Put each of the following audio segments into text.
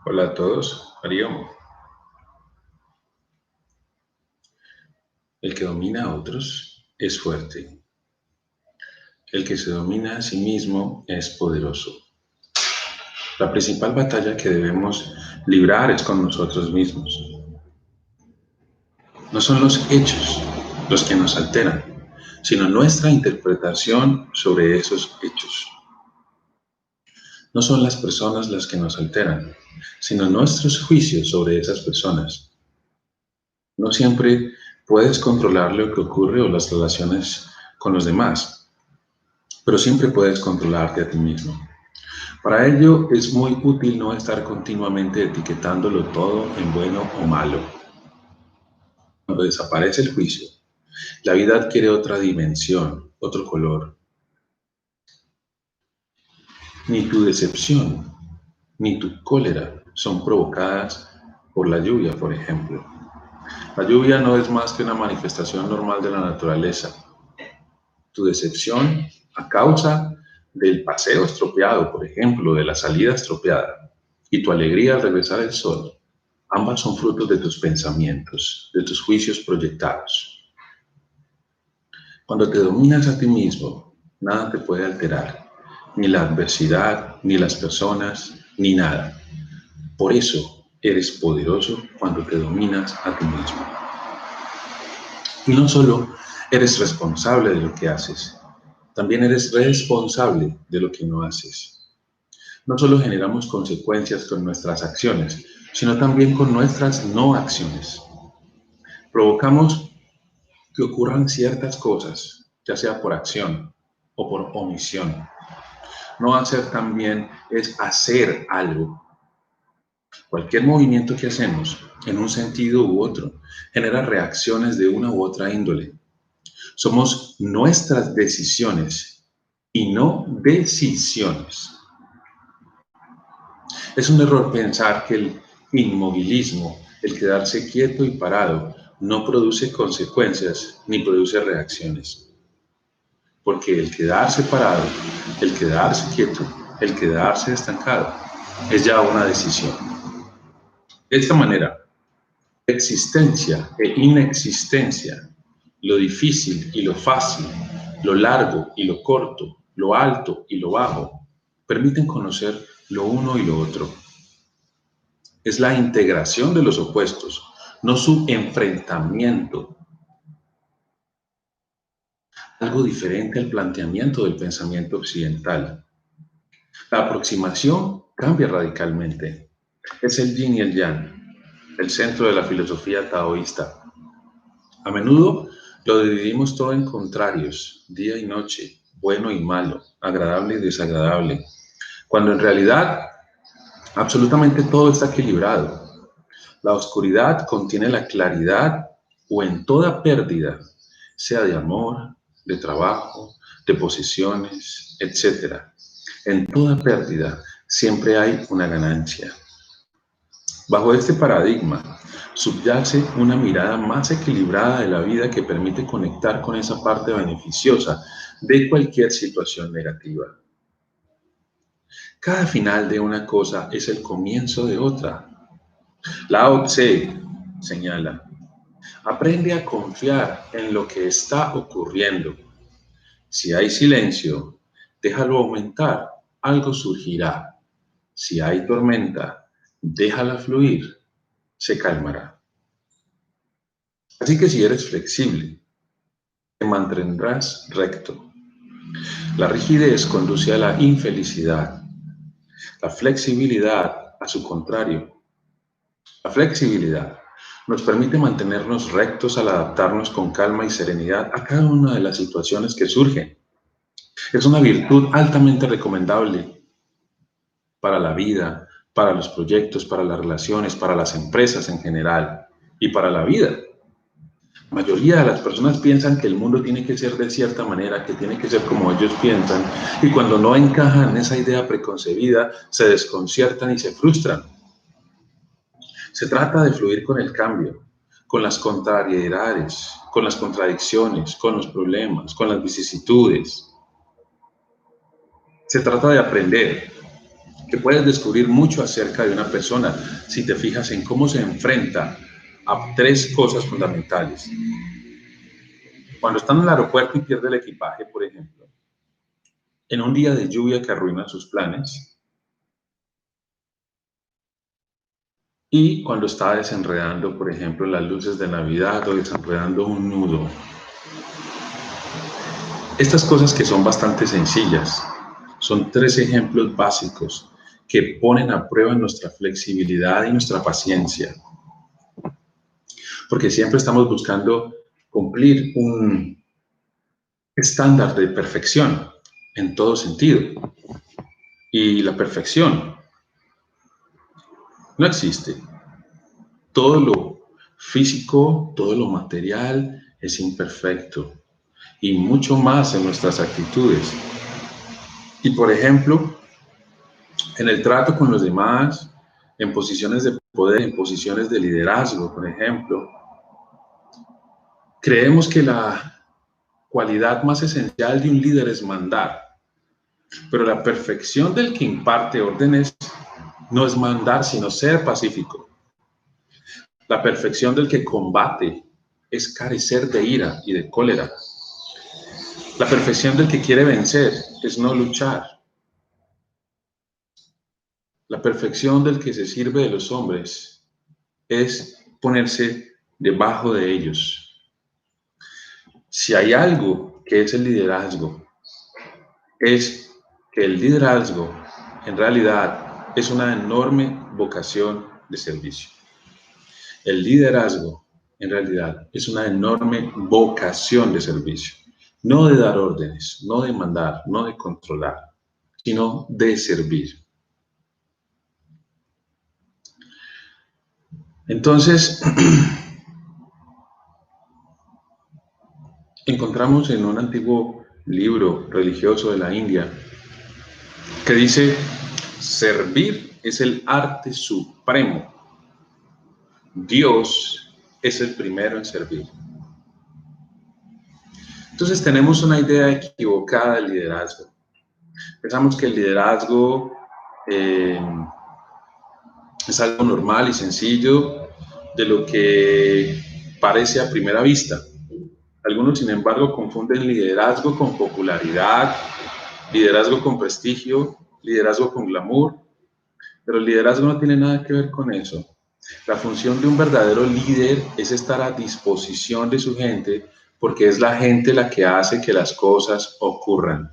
Hola a todos, Arión. El que domina a otros es fuerte. El que se domina a sí mismo es poderoso. La principal batalla que debemos librar es con nosotros mismos. No son los hechos los que nos alteran, sino nuestra interpretación sobre esos hechos. No son las personas las que nos alteran, sino nuestros juicios sobre esas personas. No siempre puedes controlar lo que ocurre o las relaciones con los demás, pero siempre puedes controlarte a ti mismo. Para ello es muy útil no estar continuamente etiquetándolo todo en bueno o malo. Cuando desaparece el juicio, la vida adquiere otra dimensión, otro color. Ni tu decepción, ni tu cólera son provocadas por la lluvia, por ejemplo. La lluvia no es más que una manifestación normal de la naturaleza. Tu decepción a causa del paseo estropeado, por ejemplo, de la salida estropeada, y tu alegría al regresar el sol, ambas son frutos de tus pensamientos, de tus juicios proyectados. Cuando te dominas a ti mismo, nada te puede alterar, ni la adversidad, ni las personas, ni nada. Por eso eres poderoso cuando te dominas a ti mismo. Y no solo eres responsable de lo que haces, también eres responsable de lo que no haces. No solo generamos consecuencias con nuestras acciones, sino también con nuestras no acciones. Provocamos que ocurran ciertas cosas, ya sea por acción o por omisión. No hacer también es hacer algo. Cualquier movimiento que hacemos, en un sentido u otro, genera reacciones de una u otra índole. Somos nuestras decisiones y no decisiones. Es un error pensar que el inmovilismo, el quedarse quieto y parado, no produce consecuencias ni produce reacciones. Porque el quedarse parado, el quedarse quieto, el quedarse estancado, es ya una decisión. De esta manera, existencia e inexistencia, lo difícil y lo fácil, lo largo y lo corto, lo alto y lo bajo, permiten conocer lo uno y lo otro. Es la integración de los opuestos, no su enfrentamiento. Algo diferente al planteamiento del pensamiento occidental. La aproximación cambia radicalmente. Es el yin y el yang, el centro de la filosofía taoísta. A menudo lo dividimos todo en contrarios, día y noche, bueno y malo, agradable y desagradable, cuando en realidad absolutamente todo está equilibrado. La oscuridad contiene la claridad o en toda pérdida, sea de amor, de trabajo, de posesiones, etc. En toda pérdida siempre hay una ganancia. Bajo este paradigma subyace una mirada más equilibrada de la vida que permite conectar con esa parte beneficiosa de cualquier situación negativa. Cada final de una cosa es el comienzo de otra. Lao Tse señala: aprende a confiar en lo que está ocurriendo. Si hay silencio, déjalo aumentar, algo surgirá. Si hay tormenta, déjala fluir, se calmará. Así que si eres flexible, te mantendrás recto. La rigidez conduce a la infelicidad. La flexibilidad, a su contrario. La flexibilidad nos permite mantenernos rectos al adaptarnos con calma y serenidad a cada una de las situaciones que surgen. Es una virtud altamente recomendable para la vida, para los proyectos, para las relaciones, para las empresas en general y para la vida. La mayoría de las personas piensan que el mundo tiene que ser de cierta manera, que tiene que ser como ellos piensan, y cuando no encajan en esa idea preconcebida, se desconciertan y se frustran. Se trata de fluir con el cambio, con las contrariedades, con las contradicciones, con los problemas, con las vicisitudes. Se trata de aprender que puedes descubrir mucho acerca de una persona si te fijas en cómo se enfrenta a tres cosas fundamentales. Cuando está en el aeropuerto y pierde el equipaje, por ejemplo, en un día de lluvia que arruina sus planes, y cuando está desenredando, por ejemplo, las luces de Navidad o desenredando un nudo. Estas cosas que son bastante sencillas, son tres ejemplos básicos que ponen a prueba nuestra flexibilidad y nuestra paciencia. Porque siempre estamos buscando cumplir un estándar de perfección en todo sentido. Y la perfección no existe. Todo lo físico, todo lo material es imperfecto. Y mucho más en nuestras actitudes. Y por ejemplo, en el trato con los demás, en posiciones de poder, en posiciones de liderazgo, por ejemplo, creemos que la cualidad más esencial de un líder es mandar, pero la perfección del que imparte órdenes no es mandar, sino ser pacífico. La perfección del que combate es carecer de ira y de cólera. La perfección del que quiere vencer es no luchar. La perfección del que se sirve de los hombres es ponerse debajo de ellos. Si hay algo que es el liderazgo, es que el liderazgo en realidad es una enorme vocación de servicio. El liderazgo en realidad es una enorme vocación de servicio. No de dar órdenes, no de mandar, no de controlar, sino de servir. Entonces, encontramos en un antiguo libro religioso de la India que dice, servir es el arte supremo. Dios es el primero en servir. Entonces tenemos una idea equivocada del liderazgo. Pensamos que el liderazgo es algo normal y sencillo de lo que parece a primera vista. Algunos, sin embargo, confunden liderazgo con popularidad, liderazgo con prestigio, liderazgo con glamour, pero el liderazgo no tiene nada que ver con eso. La función de un verdadero líder es estar a disposición de su gente, porque es la gente la que hace que las cosas ocurran.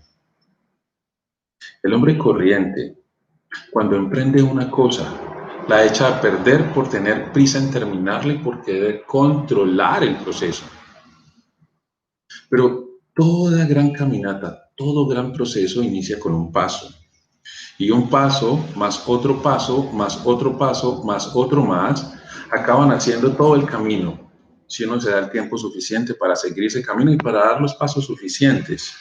El hombre corriente, cuando emprende una cosa, la echa a perder por tener prisa en terminarla y porque debe controlar el proceso. Pero toda gran caminata, todo gran proceso inicia con un paso. Y un paso, más otro paso, más otro paso, más otro más, acaban haciendo todo el camino, si uno se da el tiempo suficiente para seguir ese camino y para dar los pasos suficientes.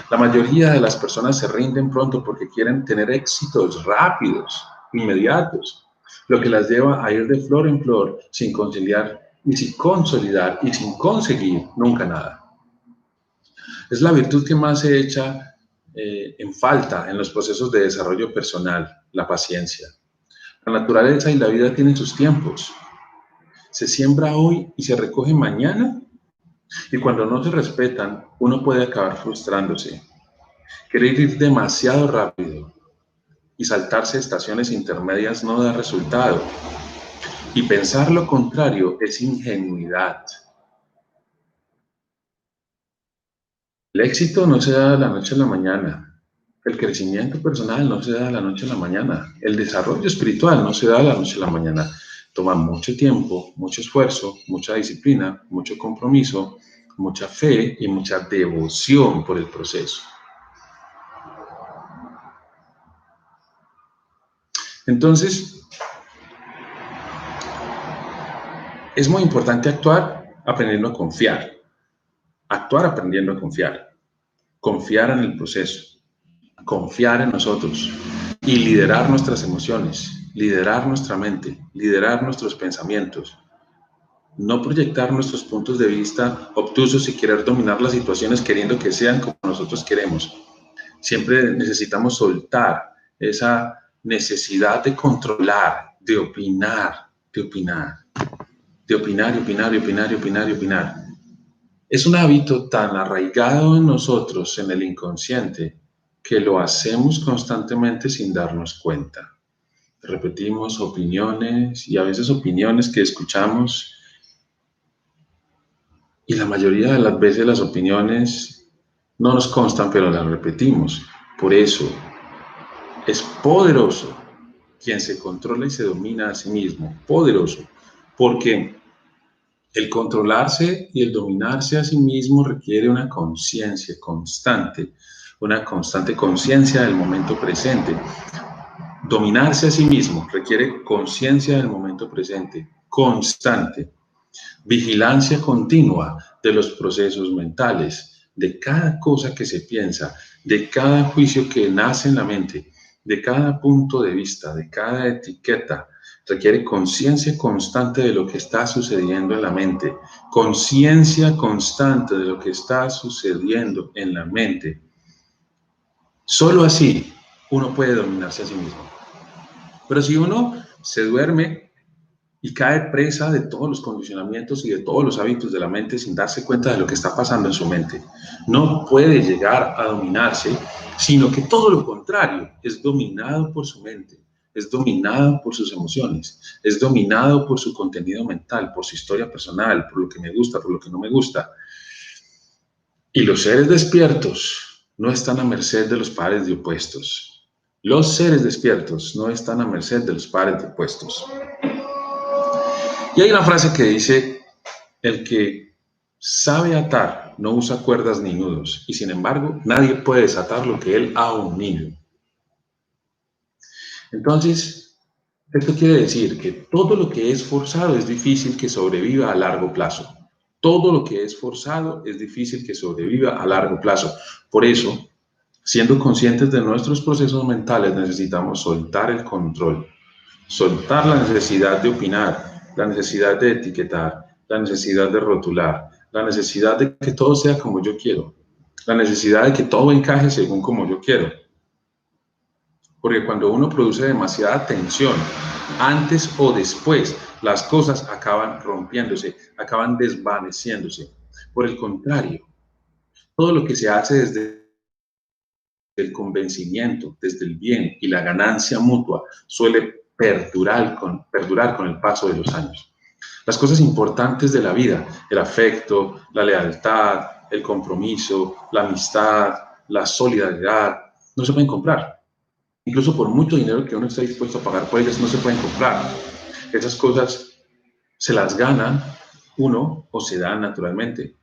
La mayoría de las personas se rinden pronto porque quieren tener éxitos rápidos, inmediatos, lo que las lleva a ir de flor en flor sin conciliar y sin consolidar y sin conseguir nunca nada. Es la virtud que más se echa en falta en los procesos de desarrollo personal, la paciencia. La naturaleza y la vida tienen sus tiempos. Se siembra hoy y se recoge mañana. Y cuando no se respetan, uno puede acabar frustrándose. Querer ir demasiado rápido y saltarse estaciones intermedias no da resultado. Y pensar lo contrario es ingenuidad. El éxito no se da de la noche a la mañana. El crecimiento personal no se da de la noche a la mañana. El desarrollo espiritual no se da de la noche a la mañana. Toma mucho tiempo, mucho esfuerzo, mucha disciplina, mucho compromiso, mucha fe y mucha devoción por el proceso. Entonces, es muy importante actuar aprendiendo a confiar. Actuar aprendiendo a confiar. Confiar en el proceso. Confiar en nosotros. Y liderar nuestras emociones. Liderar nuestra mente. Liderar nuestros pensamientos. No proyectar nuestros puntos de vista obtusos y querer dominar las situaciones queriendo que sean como nosotros queremos. Siempre necesitamos soltar esa necesidad de controlar, de opinar, de opinar, de opinar, y opinar, y opinar, y opinar, y opinar. Es un hábito tan arraigado en nosotros, en el inconsciente, que lo hacemos constantemente sin darnos cuenta. Repetimos opiniones y a veces opiniones que escuchamos y la mayoría de las veces las opiniones no nos constan, pero las repetimos. Por eso es poderoso quien se controla y se domina a sí mismo. Poderoso, porque el controlarse y el dominarse a sí mismo requiere una conciencia constante, una constante conciencia del momento presente. Dominarse a sí mismo requiere conciencia del momento presente, constante, vigilancia continua de los procesos mentales, de cada cosa que se piensa, de cada juicio que nace en la mente, de cada punto de vista, de cada etiqueta. Requiere conciencia constante de lo que está sucediendo en la mente, conciencia constante de lo que está sucediendo en la mente. Solo así uno puede dominarse a sí mismo. Pero si uno se duerme y cae presa de todos los condicionamientos y de todos los hábitos de la mente sin darse cuenta de lo que está pasando en su mente, no puede llegar a dominarse, sino que todo lo contrario, es dominado por su mente, es dominado por sus emociones, es dominado por su contenido mental, por su historia personal, por lo que me gusta, por lo que no me gusta. Y los seres despiertos no están a merced de los pares de opuestos. Los seres despiertos no están a merced de los pares de opuestos. Y hay una frase que dice, el que sabe atar no usa cuerdas ni nudos, y sin embargo nadie puede desatar lo que él ha unido. Entonces, esto quiere decir que todo lo que es forzado es difícil que sobreviva a largo plazo. Todo lo que es forzado es difícil que sobreviva a largo plazo. Por eso, siendo conscientes de nuestros procesos mentales, necesitamos soltar el control, soltar la necesidad de opinar, la necesidad de etiquetar, la necesidad de rotular, la necesidad de que todo sea como yo quiero, la necesidad de que todo encaje según como yo quiero. Porque cuando uno produce demasiada tensión, antes o después, las cosas acaban rompiéndose, acaban desvaneciéndose. Por el contrario, todo lo que se hace desde el convencimiento, desde el bien y la ganancia mutua, suele perdurar con el paso de los años. Las cosas importantes de la vida, el afecto, la lealtad, el compromiso, la amistad, la solidaridad, no se pueden comprar. Incluso por mucho dinero que uno esté dispuesto a pagar por ellas, no se pueden comprar. Esas cosas se las gana uno o se dan naturalmente.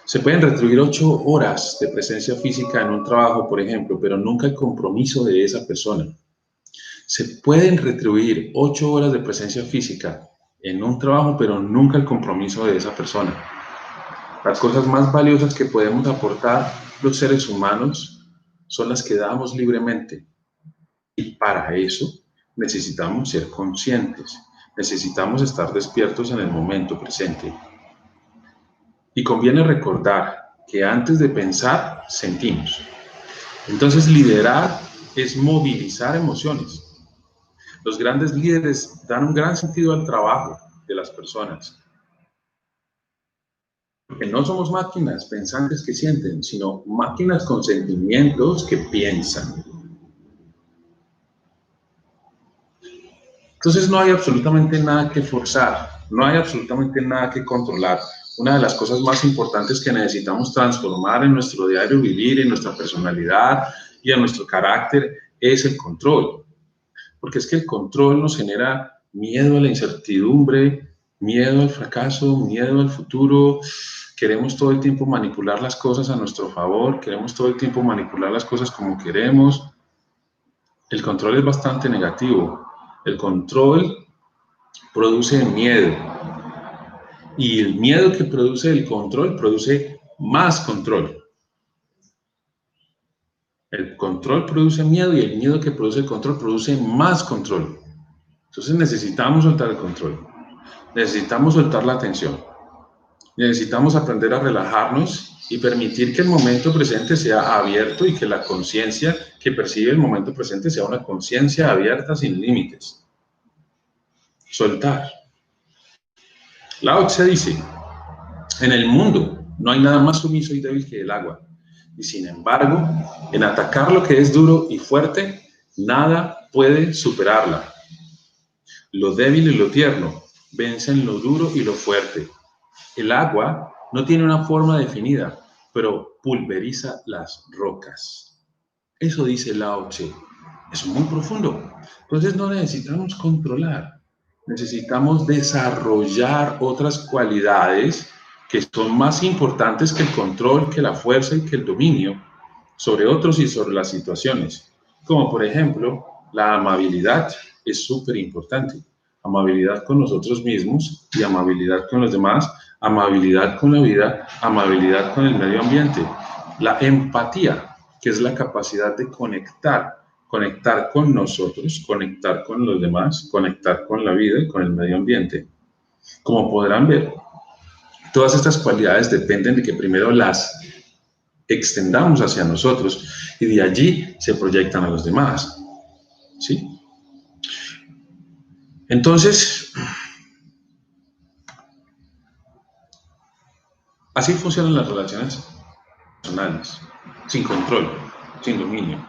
Se pueden retribuir 8 horas de presencia física en un trabajo, por ejemplo, pero nunca el compromiso de esa persona. Se pueden retribuir 8 horas de presencia física en un trabajo, pero nunca el compromiso de esa persona. Las cosas más valiosas que podemos aportar los seres humanos son las que damos libremente. Y para eso necesitamos ser conscientes, necesitamos estar despiertos en el momento presente. Y conviene recordar que antes de pensar, sentimos. Entonces, liderar es movilizar emociones. Los grandes líderes dan un gran sentido al trabajo de las personas. Porque no somos máquinas pensantes que sienten, sino máquinas con sentimientos que piensan. Entonces no hay absolutamente nada que forzar, no hay absolutamente nada que controlar. Una de las cosas más importantes que necesitamos transformar en nuestro diario vivir, en nuestra personalidad y en nuestro carácter es el control. Porque es que el control nos genera miedo a la incertidumbre, miedo al fracaso, miedo al futuro. Queremos todo el tiempo manipular las cosas a nuestro favor, queremos todo el tiempo manipular las cosas como queremos. El control es bastante negativo. El control produce miedo. Y el miedo que produce el control produce más control. El control produce miedo y el miedo que produce el control produce más control. Entonces necesitamos soltar el control. Necesitamos soltar la atención. Necesitamos aprender a relajarnos y permitir que el momento presente sea abierto y que la conciencia que percibe el momento presente sea una conciencia abierta sin límites. Soltar. Lao Tse dice, en el mundo no hay nada más sumiso y débil que el agua. Y sin embargo, en atacar lo que es duro y fuerte, nada puede superarla. Lo débil y lo tierno vencen lo duro y lo fuerte. El agua no tiene una forma definida, pero pulveriza las rocas. Eso dice Lao Tse. Es muy profundo. Entonces no necesitamos controlar, necesitamos desarrollar otras cualidades que son más importantes que el control, que la fuerza y que el dominio sobre otros y sobre las situaciones. Como por ejemplo, la amabilidad es súper importante. Amabilidad con nosotros mismos y amabilidad con los demás, amabilidad con la vida, amabilidad con el medio ambiente. La empatía, que es la capacidad de conectar con nosotros, conectar con los demás, conectar con la vida y con el medio ambiente. Como podrán ver, todas estas cualidades dependen de que primero las extendamos hacia nosotros y de allí se proyectan a los demás. ¿Sí? Entonces, así funcionan las relaciones personales, sin control, sin dominio.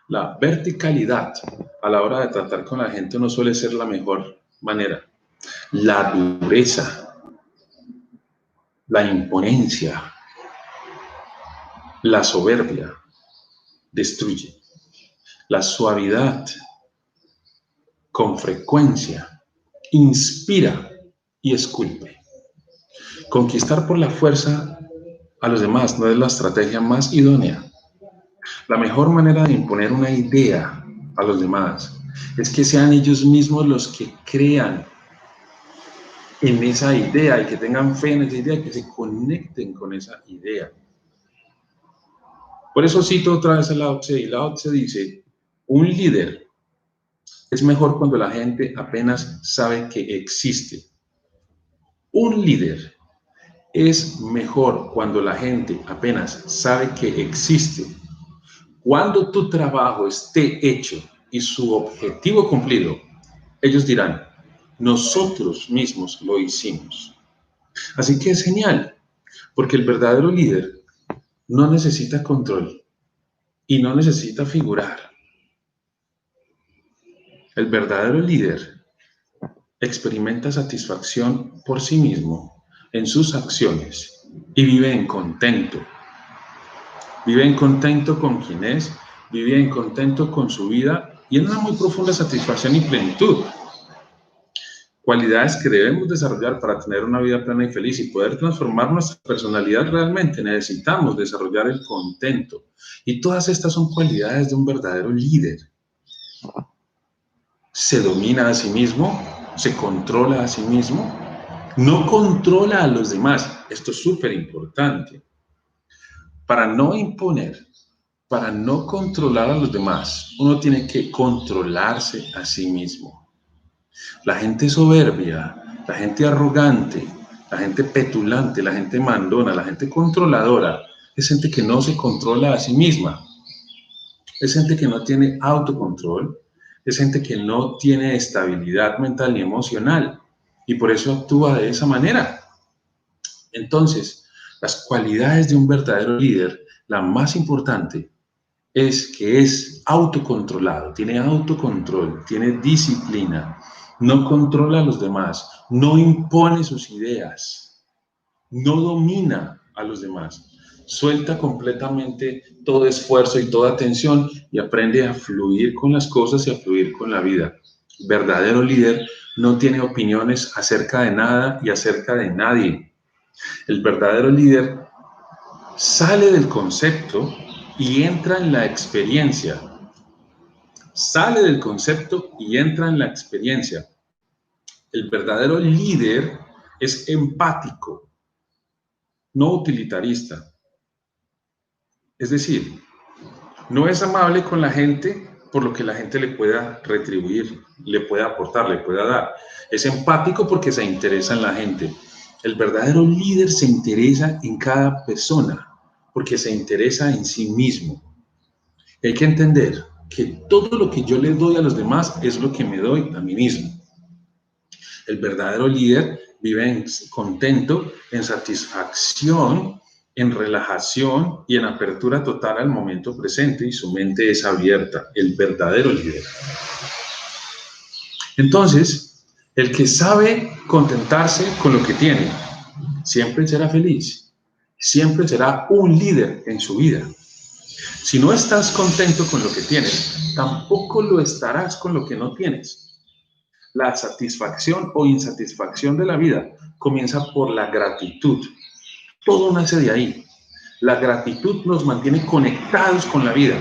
La verticalidad a la hora de tratar con la gente no suele ser la mejor manera. La dureza, la imponencia, la soberbia destruye. La suavidad, con frecuencia, inspira y esculpe. Conquistar por la fuerza a los demás no es la estrategia más idónea. La mejor manera de imponer una idea a los demás es que sean ellos mismos los que crean en esa idea y que tengan fe en esa idea, que se conecten con esa idea. Por eso cito otra vez a Lao Tse, y Lao Tse dice, un líder es mejor cuando la gente apenas sabe que existe. Un líder es mejor cuando la gente apenas sabe que existe. Cuando tu trabajo esté hecho y su objetivo cumplido, ellos dirán, nosotros mismos lo hicimos. Así que es genial, porque el verdadero líder no necesita control y no necesita figurar. El verdadero líder experimenta satisfacción por sí mismo en sus acciones y vive en contento. Vive en contento con quien es, vive en contento con su vida y en una muy profunda satisfacción y plenitud. Cualidades que debemos desarrollar para tener una vida plena y feliz y poder transformar nuestra personalidad realmente. Necesitamos desarrollar el contento. Y todas estas son cualidades de un verdadero líder. Se domina a sí mismo, se controla a sí mismo, no controla a los demás. Esto es súper importante. Para no imponer, para no controlar a los demás, uno tiene que controlarse a sí mismo. La gente soberbia, la gente arrogante, la gente petulante, la gente mandona, la gente controladora, es gente que no se controla a sí misma. Es gente que no tiene autocontrol, es gente que no tiene estabilidad mental ni emocional y por eso actúa de esa manera. Entonces, las cualidades de un verdadero líder, la más importante es que es autocontrolado, tiene autocontrol, tiene disciplina, no controla a los demás, no impone sus ideas, no domina a los demás, suelta completamente todo esfuerzo y toda tensión y aprende a fluir con las cosas y a fluir con la vida. El verdadero líder no tiene opiniones acerca de nada y acerca de nadie. El verdadero líder sale del concepto y entra en la experiencia. Sale del concepto y entra en la experiencia. El verdadero líder es empático, no utilitarista. Es decir, no es amable con la gente por lo que la gente le pueda retribuir, le pueda aportar, le pueda dar. Es empático porque se interesa en la gente. El verdadero líder se interesa en cada persona porque se interesa en sí mismo. Hay que entender que todo lo que yo le doy a los demás es lo que me doy a mí mismo. El verdadero líder vive contento, en satisfacción, en relajación y en apertura total al momento presente, y su mente es abierta. El verdadero líder. Entonces, el que sabe contentarse con lo que tiene, siempre será feliz, siempre será un líder en su vida. Si no estás contento con lo que tienes, tampoco lo estarás con lo que no tienes. La satisfacción o insatisfacción de la vida comienza por la gratitud. Todo nace de ahí. La gratitud nos mantiene conectados con la vida.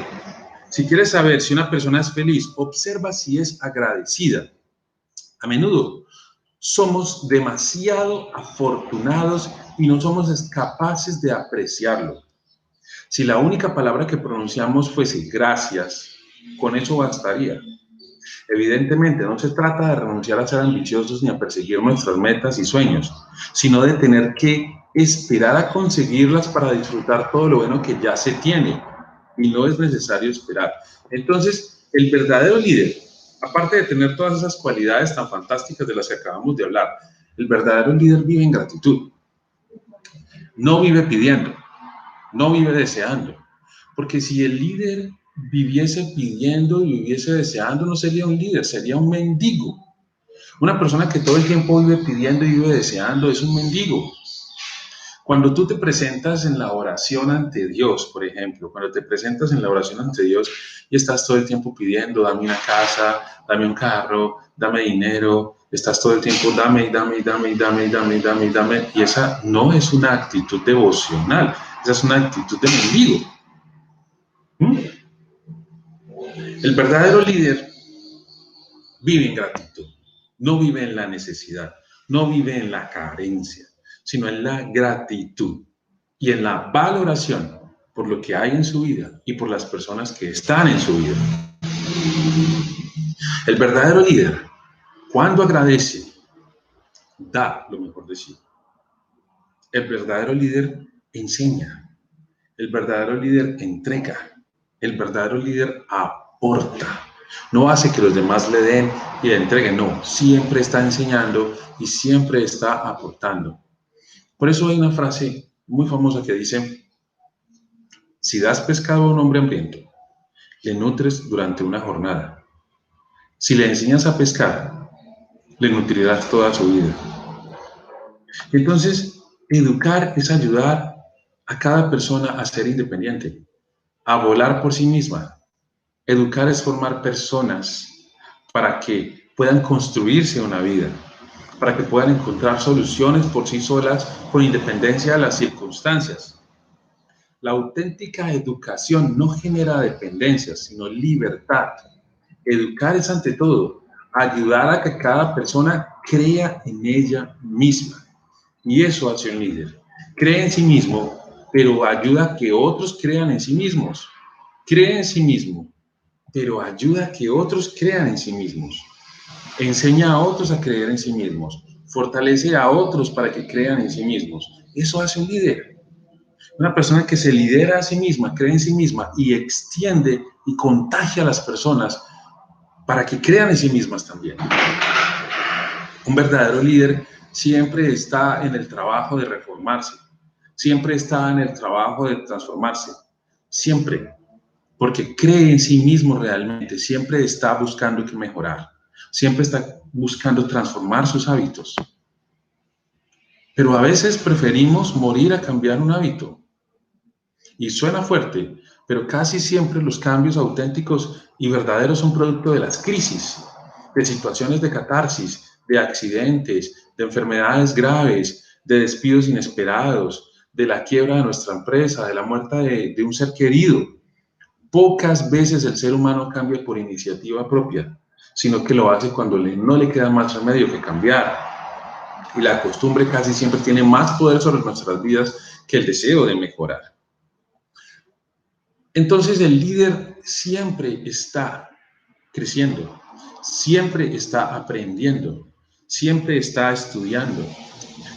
Si quieres saber si una persona es feliz, observa si es agradecida. A menudo somos demasiado afortunados y no somos capaces de apreciarlo. Si la única palabra que pronunciamos fuese gracias, con eso bastaría. Evidentemente, no se trata de renunciar a ser ambiciosos ni a perseguir nuestras metas y sueños, sino de tener que esperar a conseguirlas para disfrutar todo lo bueno que ya se tiene. Y no es necesario esperar. Entonces, el verdadero líder, aparte de tener todas esas cualidades tan fantásticas de las que acabamos de hablar, el verdadero líder vive en gratitud. No vive pidiendo, no vive deseando. Porque si el líder viviese pidiendo y viviese deseando, no sería un líder, sería un mendigo. Una persona que todo el tiempo vive pidiendo y vive deseando es un mendigo. Cuando tú te presentas en la oración ante Dios, por ejemplo, cuando te presentas en la oración ante Dios y estás todo el tiempo pidiendo, dame una casa, dame un carro, dame dinero, estás todo el tiempo dame, y esa no es una actitud devocional, esa es una actitud de mendigo. El verdadero líder vive en gratitud, no vive en la necesidad, no vive en la carencia, sino en la gratitud y en la valoración por lo que hay en su vida y por las personas que están en su vida. El verdadero líder, cuando agradece, da lo mejor de sí. El verdadero líder enseña. El verdadero líder entrega. El verdadero líder aporta. No hace que los demás le den y le entreguen, no. Siempre está enseñando y siempre está aportando. Por eso hay una frase muy famosa que dice: si das pescado a un hombre hambriento, le nutres durante una jornada. Si le enseñas a pescar, le nutrirás toda su vida. Entonces, educar es ayudar a cada persona a ser independiente, a volar por sí misma. Educar es formar personas para que puedan construirse una vida, para que puedan encontrar soluciones por sí solas con independencia de las circunstancias. La auténtica educación no genera dependencia, sino libertad. Educar es, ante todo, ayudar a que cada persona crea en ella misma. Y eso hace un líder. Cree en sí mismo, pero ayuda a que otros crean en sí mismos. Cree en sí mismo, pero ayuda a que otros crean en sí mismos. Enseña a otros a creer en sí mismos. Fortalece a otros para que crean en sí mismos. Eso hace un líder. Una persona que se lidera a sí misma, cree en sí misma y extiende y contagia a las personas para que crean en sí mismas también. Un verdadero líder siempre está en el trabajo de reformarse, siempre está en el trabajo de transformarse, siempre, porque cree en sí mismo realmente, siempre está buscando que mejorar, siempre está buscando transformar sus hábitos. Pero a veces preferimos morir a cambiar un hábito. Y suena fuerte, pero casi siempre los cambios auténticos y verdaderos son producto de las crisis, de situaciones de catarsis, de accidentes, de enfermedades graves, de despidos inesperados, de la quiebra de nuestra empresa, de la muerte de un ser querido. Pocas veces el ser humano cambia por iniciativa propia, sino que lo hace cuando no le queda más remedio que cambiar. Y la costumbre casi siempre tiene más poder sobre nuestras vidas que el deseo de mejorar. Entonces el líder siempre está creciendo, siempre está aprendiendo, siempre está estudiando,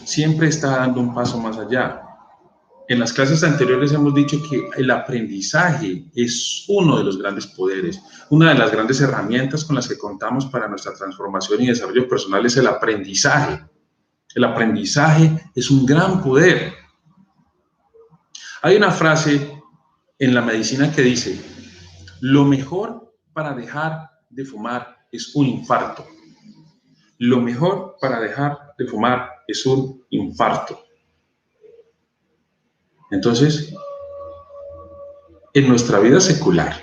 siempre está dando un paso más allá. En las clases anteriores hemos dicho que el aprendizaje es uno de los grandes poderes, una de las grandes herramientas con las que contamos para nuestra transformación y desarrollo personal es el aprendizaje. El aprendizaje es un gran poder. Hay una frase en la medicina que dice, lo mejor para dejar de fumar es un infarto. Lo mejor para dejar de fumar es un infarto. Entonces, en nuestra vida secular,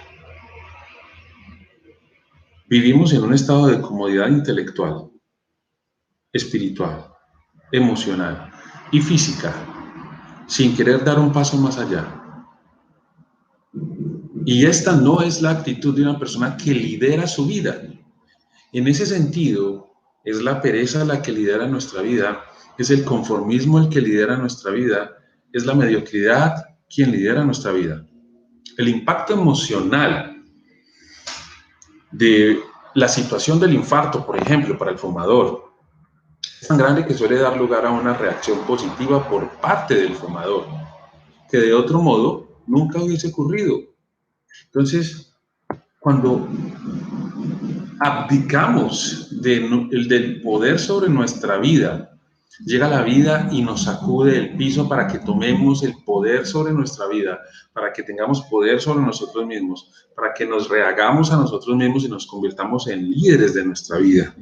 vivimos en un estado de comodidad intelectual, espiritual, emocional y física, sin querer dar un paso más allá. Y esta no es la actitud de una persona que lidera su vida. En ese sentido, es la pereza la que lidera nuestra vida, es el conformismo el que lidera nuestra vida, es la mediocridad quien lidera nuestra vida. El impacto emocional de la situación del infarto, por ejemplo, para el fumador, es tan grande que suele dar lugar a una reacción positiva por parte del fumador, que de otro modo nunca hubiese ocurrido. Entonces, cuando abdicamos del poder sobre nuestra vida, llega la vida y nos sacude el piso para que tomemos el poder sobre nuestra vida, para que tengamos poder sobre nosotros mismos, para que nos rehagamos a nosotros mismos y nos convirtamos en líderes de nuestra vida.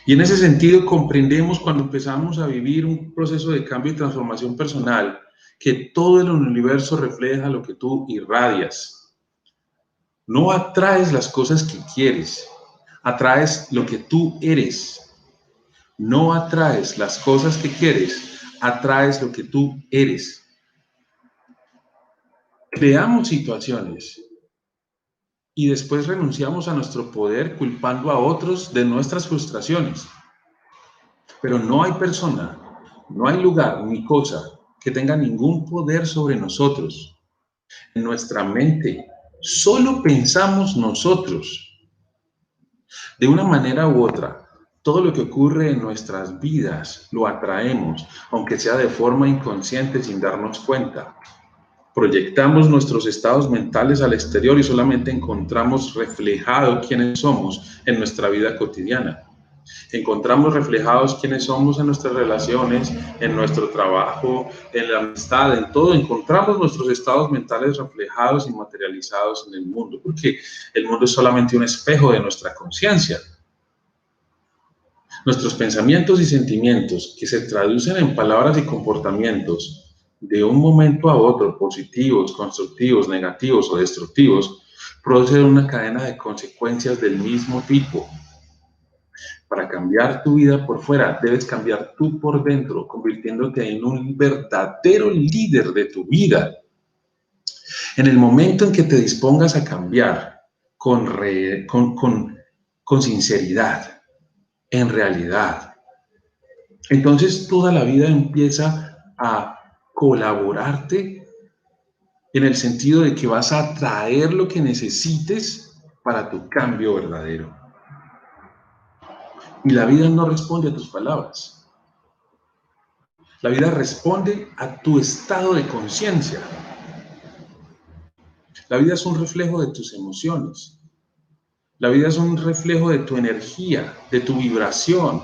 Y en ese sentido comprendemos cuando empezamos a vivir un proceso de cambio y transformación personal, que todo el universo refleja lo que tú irradias. No atraes las cosas que quieres, atraes lo que tú eres. No atraes las cosas que quieres, atraes lo que tú eres. Creamos situaciones y después renunciamos a nuestro poder culpando a otros de nuestras frustraciones. Pero no hay persona, no hay lugar ni cosa que tenga ningún poder sobre nosotros. En nuestra mente solo pensamos nosotros. De una manera u otra, todo lo que ocurre en nuestras vidas lo atraemos, aunque sea de forma inconsciente sin darnos cuenta. Proyectamos nuestros estados mentales al exterior y solamente encontramos reflejado quiénes somos en nuestra vida cotidiana. Encontramos reflejados quiénes somos en nuestras relaciones, en nuestro trabajo, en la amistad, en todo. Encontramos nuestros estados mentales reflejados y materializados en el mundo, porque el mundo es solamente un espejo de nuestra conciencia. Nuestros pensamientos y sentimientos, que se traducen en palabras y comportamientos de un momento a otro, positivos, constructivos, negativos o destructivos, producen una cadena de consecuencias del mismo tipo. Para cambiar tu vida por fuera, debes cambiar tú por dentro, convirtiéndote en un verdadero líder de tu vida. En el momento en que te dispongas a cambiar con sinceridad, en realidad, entonces toda la vida empieza a colaborarte en el sentido de que vas a traer lo que necesites para tu cambio verdadero. Y la vida no responde a tus palabras. La vida responde a tu estado de conciencia. La vida es un reflejo de tus emociones. La vida es un reflejo de tu energía, de tu vibración.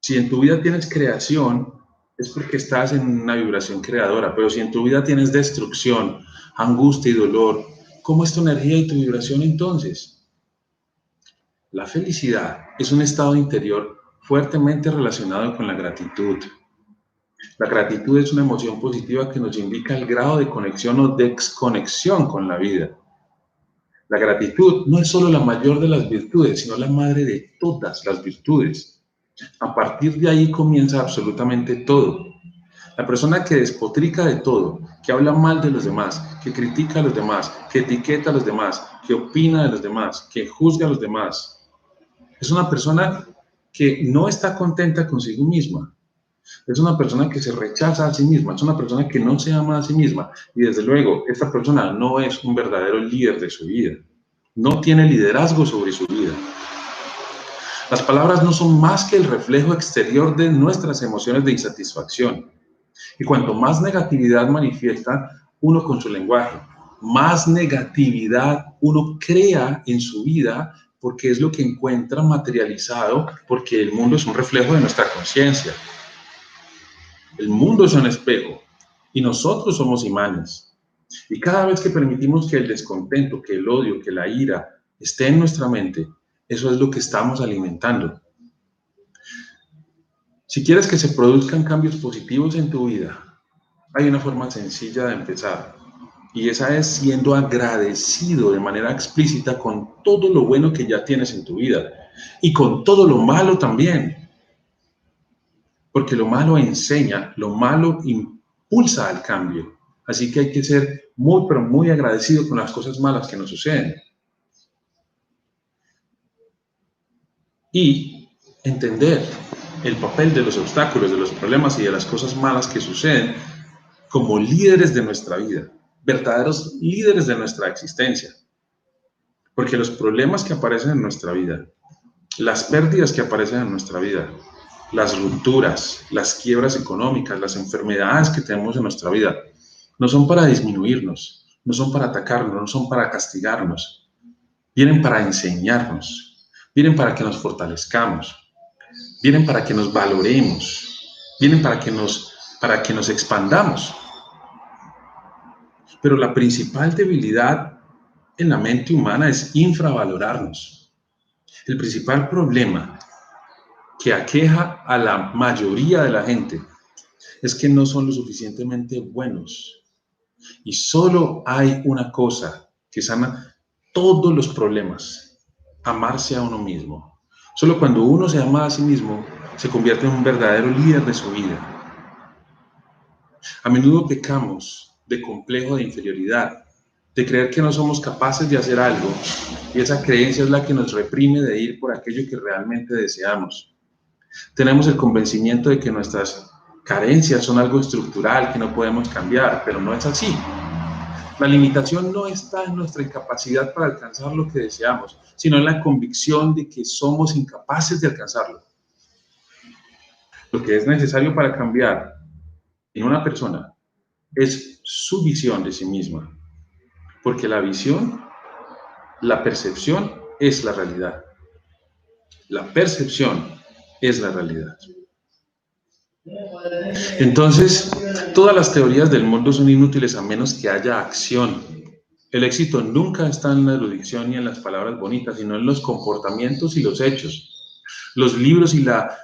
Si en tu vida tienes creación, es porque estás en una vibración creadora, pero si en tu vida tienes destrucción, angustia y dolor, ¿cómo es tu energía y tu vibración entonces? La felicidad es un estado interior fuertemente relacionado con la gratitud. La gratitud es una emoción positiva que nos indica el grado de conexión o desconexión con la vida. La gratitud no es solo la mayor de las virtudes, sino la madre de todas las virtudes. A partir de ahí comienza absolutamente todo. La persona que despotrica de todo, que habla mal de los demás, que critica a los demás, que etiqueta a los demás, que opina de los demás, que juzga a los demás, es una persona que no está contenta consigo misma. Es una persona que se rechaza a sí misma, es una persona que no se ama a sí misma. Y desde luego, esta persona no es un verdadero líder de su vida. No tiene liderazgo sobre su vida. Las palabras no son más que el reflejo exterior de nuestras emociones de insatisfacción. Y cuanto más negatividad manifiesta uno con su lenguaje, más negatividad uno crea en su vida, porque es lo que encuentra materializado, porque el mundo es un reflejo de nuestra conciencia. El mundo es un espejo y nosotros somos imanes. Y cada vez que permitimos que el descontento, que el odio, que la ira esté en nuestra mente, eso es lo que estamos alimentando. Si quieres que se produzcan cambios positivos en tu vida, hay una forma sencilla de empezar, y esa es siendo agradecido de manera explícita con todo lo bueno que ya tienes en tu vida y con todo lo malo también, porque lo malo enseña, lo malo impulsa al cambio. Así que hay que ser muy, pero muy agradecido con las cosas malas que nos suceden. Y entender el papel de los obstáculos, de los problemas y de las cosas malas que suceden como líderes de nuestra vida, verdaderos líderes de nuestra existencia. Porque los problemas que aparecen en nuestra vida, las pérdidas que aparecen en nuestra vida, las rupturas, las quiebras económicas, las enfermedades que tenemos en nuestra vida, no son para disminuirnos, no son para atacarnos, no son para castigarnos. Vienen para enseñarnos, vienen para que nos fortalezcamos, vienen para que nos valoremos, vienen para que nos expandamos. Pero la principal debilidad en la mente humana es infravalorarnos. El principal problema que aqueja a la mayoría de la gente es que no son lo suficientemente buenos. Y solo hay una cosa que sana todos los problemas: amarse a uno mismo. Solo cuando uno se ama a sí mismo, se convierte en un verdadero líder de su vida. A menudo pecamos de complejo de inferioridad, de creer que no somos capaces de hacer algo, y esa creencia es la que nos reprime de ir por aquello que realmente deseamos. Tenemos el convencimiento de que nuestras carencias son algo estructural que no podemos cambiar, pero no es así. La limitación no está en nuestra incapacidad para alcanzar lo que deseamos, sino en la convicción de que somos incapaces de alcanzarlo. Lo que es necesario para cambiar en una persona es su visión de sí misma, porque la visión, la percepción es la realidad. La percepción es la realidad. Entonces, todas las teorías del mundo son inútiles a menos que haya acción. El éxito nunca está en la erudición ni en las palabras bonitas, sino en los comportamientos y los hechos. Los libros y la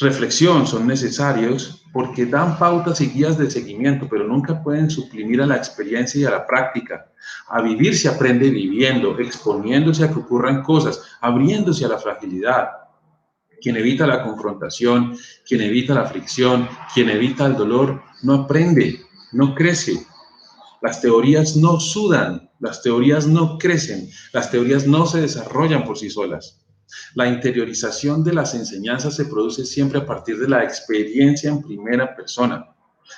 reflexión son necesarios porque dan pautas y guías de seguimiento, pero nunca pueden suprimir a la experiencia y a la práctica. A vivir se aprende viviendo, exponiéndose a que ocurran cosas, abriéndose a la fragilidad. Quien evita la confrontación, quien evita la fricción, quien evita el dolor, no aprende, no crece. Las teorías no sudan, las teorías no crecen, las teorías no se desarrollan por sí solas. La interiorización de las enseñanzas se produce siempre a partir de la experiencia en primera persona.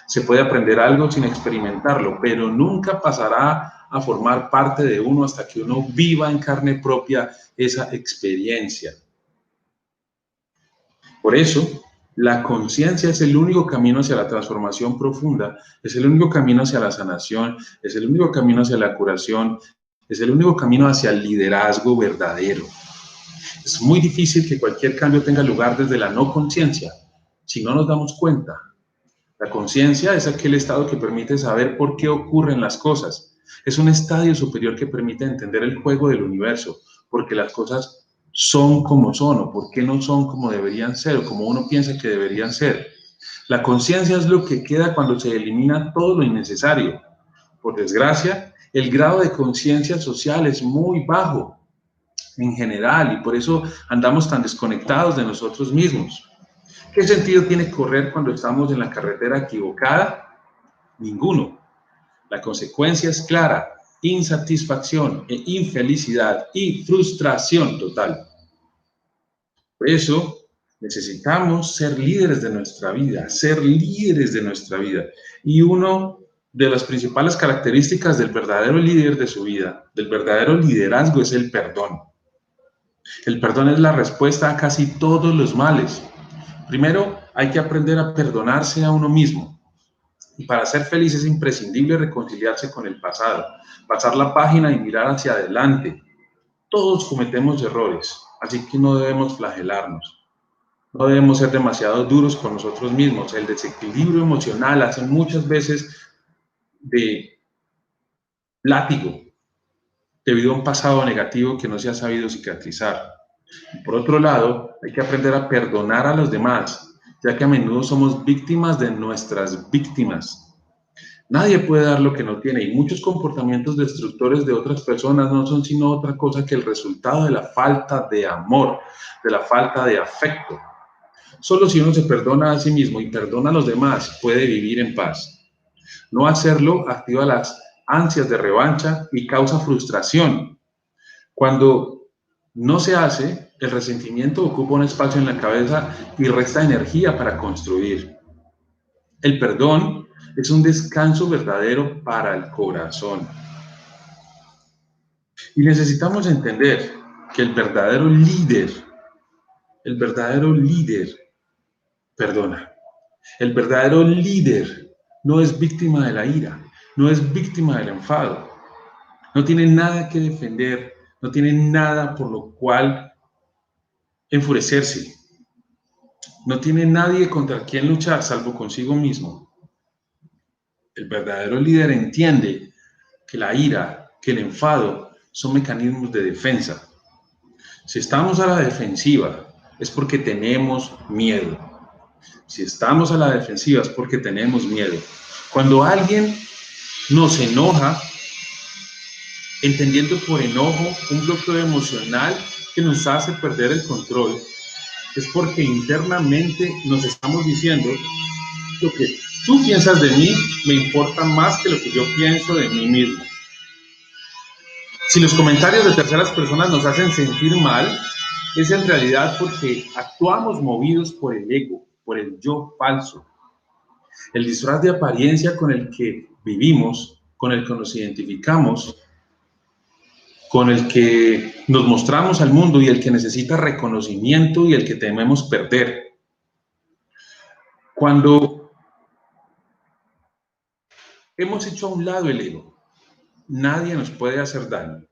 Se puede aprender algo sin experimentarlo, pero nunca pasará a formar parte de uno hasta que uno viva en carne propia esa experiencia. Por eso, la conciencia es el único camino hacia la transformación profunda, es el único camino hacia la sanación, es el único camino hacia la curación, es el único camino hacia el liderazgo verdadero. Es muy difícil que cualquier cambio tenga lugar desde la no conciencia, si no nos damos cuenta. La conciencia es aquel estado que permite saber por qué ocurren las cosas. Es un estadio superior que permite entender el juego del universo, porque las cosas son como son o por qué no son como deberían ser o como uno piensa que deberían ser. La conciencia es lo que queda cuando se elimina todo lo innecesario. Por desgracia, el grado de conciencia social es muy bajo en general y por eso andamos tan desconectados de nosotros mismos. ¿Qué sentido tiene correr cuando estamos en la carretera equivocada? Ninguno. La consecuencia es clara: insatisfacción e infelicidad y frustración total. Por eso necesitamos ser líderes de nuestra vida, ser líderes de nuestra vida. Y una de las principales características del verdadero líder de su vida, del verdadero liderazgo, es el perdón. El perdón es la respuesta a casi todos los males. Primero, hay que aprender a perdonarse a uno mismo. Y para ser feliz es imprescindible reconciliarse con el pasado, pasar la página y mirar hacia adelante. Todos cometemos errores, así que no debemos flagelarnos. No debemos ser demasiado duros con nosotros mismos. El desequilibrio emocional hace muchas veces de látigo debido a un pasado negativo que no se ha sabido cicatrizar. Por otro lado, hay que aprender a perdonar a los demás, ya que a menudo somos víctimas de nuestras víctimas. Nadie puede dar lo que no tiene y muchos comportamientos destructores de otras personas no son sino otra cosa que el resultado de la falta de amor, de la falta de afecto. Solo si uno se perdona a sí mismo y perdona a los demás puede vivir en paz. No hacerlo activa las ansias de revancha y causa frustración. Cuando no se hace, el resentimiento ocupa un espacio en la cabeza y resta energía para construir. El perdón es un descanso verdadero para el corazón. Y necesitamos entender que el verdadero líder perdona. El verdadero líder no es víctima de la ira, no es víctima del enfado, no tiene nada que defender, no tiene nada por lo cual enfurecerse, no tiene nadie contra quien luchar salvo consigo mismo. El verdadero líder entiende que la ira, que el enfado son mecanismos de defensa. Si estamos a la defensiva es porque tenemos miedo. Si estamos a la defensiva es porque tenemos miedo. Cuando alguien nos enoja, entendiendo por enojo un bloqueo emocional que nos hace perder el control, es porque internamente nos estamos diciendo: lo que tú piensas de mí me importa más que lo que yo pienso de mí mismo. Si los comentarios de terceras personas nos hacen sentir mal, es en realidad porque actuamos movidos por el ego, por el yo falso. El disfraz de apariencia con el que vivimos, con el que nos identificamos, con el que nos mostramos al mundo y el que necesita reconocimiento y el que tememos perder. Cuando hemos hecho a un lado el ego, nadie nos puede hacer daño,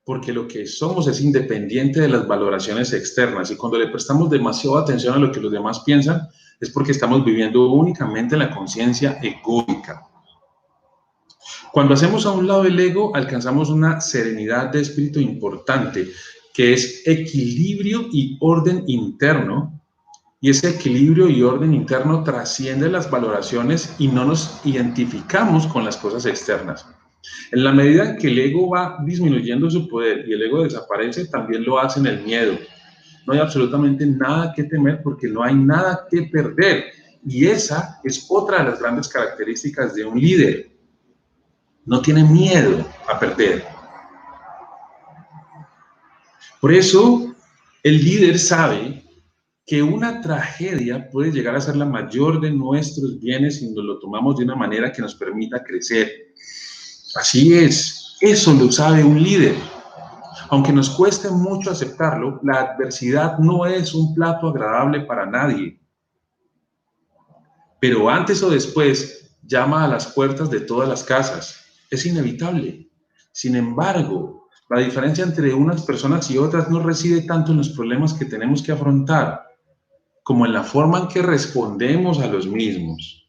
porque lo que somos es independiente de las valoraciones externas, y cuando le prestamos demasiada atención a lo que los demás piensan, es porque estamos viviendo únicamente en la conciencia egóica. Cuando hacemos a un lado el ego, alcanzamos una serenidad de espíritu importante, que es equilibrio y orden interno, y ese equilibrio y orden interno trasciende las valoraciones y no nos identificamos con las cosas externas. En la medida en que el ego va disminuyendo su poder y el ego desaparece, también lo hace en el miedo. No hay absolutamente nada que temer porque no hay nada que perder. Y esa es otra de las grandes características de un líder. No tiene miedo a perder. Por eso, el líder sabe que una tragedia puede llegar a ser la mayor de nuestros bienes si nos lo tomamos de una manera que nos permita crecer. Así es, eso lo sabe un líder. Aunque nos cueste mucho aceptarlo, la adversidad no es un plato agradable para nadie. Pero antes o después llama a las puertas de todas las casas. Es inevitable. Sin embargo, la diferencia entre unas personas y otras no reside tanto en los problemas que tenemos que afrontar, como en la forma en que respondemos a los mismos.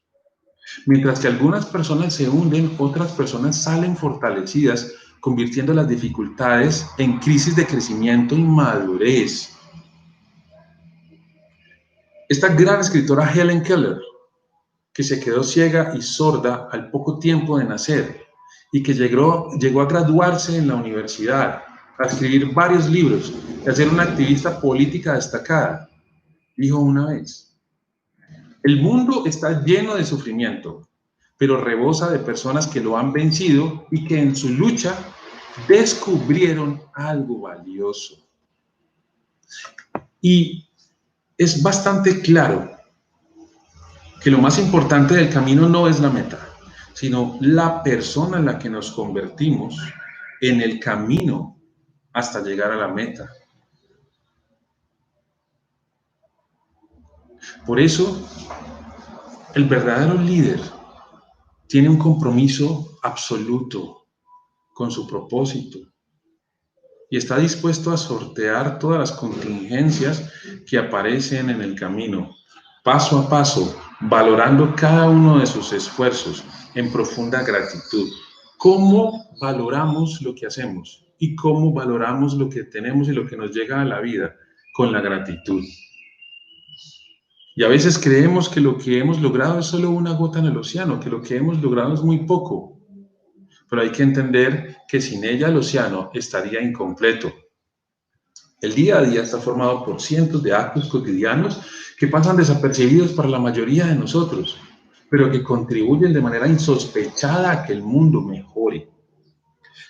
Mientras que algunas personas se hunden, otras personas salen fortalecidas, convirtiendo las dificultades en crisis de crecimiento y madurez. Esta gran escritora Helen Keller, que se quedó ciega y sorda al poco tiempo de nacer y que llegó a graduarse en la universidad, a escribir varios libros y a ser una activista política destacada, dijo una vez: el mundo está lleno de sufrimiento, pero rebosa de personas que lo han vencido y que en su lucha descubrieron algo valioso. Y es bastante claro que lo más importante del camino no es la meta, sino la persona en la que nos convertimos en el camino hasta llegar a la meta. Por eso, el verdadero líder tiene un compromiso absoluto con su propósito y está dispuesto a sortear todas las contingencias que aparecen en el camino, paso a paso, valorando cada uno de sus esfuerzos en profunda gratitud. ¿Cómo valoramos lo que hacemos? ¿Y cómo valoramos lo que tenemos y lo que nos llega a la vida? Con la gratitud. Y a veces creemos que lo que hemos logrado es solo una gota en el océano, que lo que hemos logrado es muy poco. Pero hay que entender que sin ella el océano estaría incompleto. El día a día está formado por cientos de actos cotidianos que pasan desapercibidos para la mayoría de nosotros, pero que contribuyen de manera insospechada a que el mundo mejore.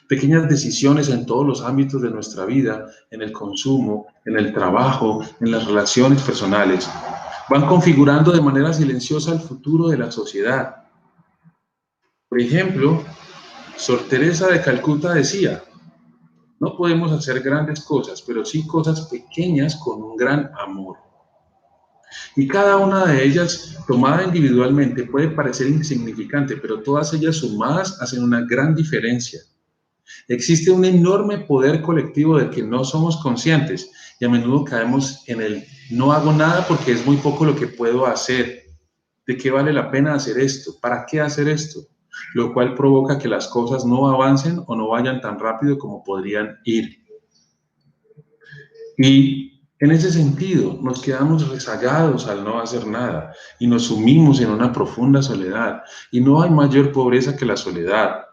Pequeñas decisiones en todos los ámbitos de nuestra vida, en el consumo, en el trabajo, en las relaciones personales, van configurando de manera silenciosa el futuro de la sociedad. Por ejemplo, Sor Teresa de Calcuta decía: no podemos hacer grandes cosas, pero sí cosas pequeñas con un gran amor. Y cada una de ellas, tomada individualmente, puede parecer insignificante, pero todas ellas sumadas hacen una gran diferencia. Existe un enorme poder colectivo del que no somos conscientes y a menudo caemos en el no hago nada porque es muy poco lo que puedo hacer. ¿De qué vale la pena hacer esto? ¿Para qué hacer esto? Lo cual provoca que las cosas no avancen o no vayan tan rápido como podrían ir. Y en ese sentido nos quedamos rezagados al no hacer nada y nos sumimos en una profunda soledad. Y no hay mayor pobreza que la soledad.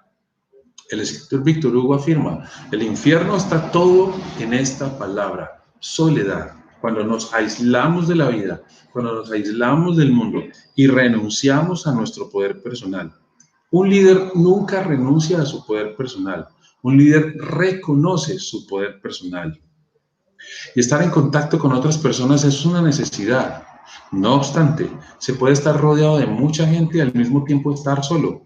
El escritor Víctor Hugo afirma: el infierno está todo en esta palabra, soledad. Cuando nos aislamos de la vida, cuando nos aislamos del mundo y renunciamos a nuestro poder personal. Un líder nunca renuncia a su poder personal. Un líder reconoce su poder personal. Y estar en contacto con otras personas es una necesidad. No obstante, se puede estar rodeado de mucha gente y al mismo tiempo estar solo.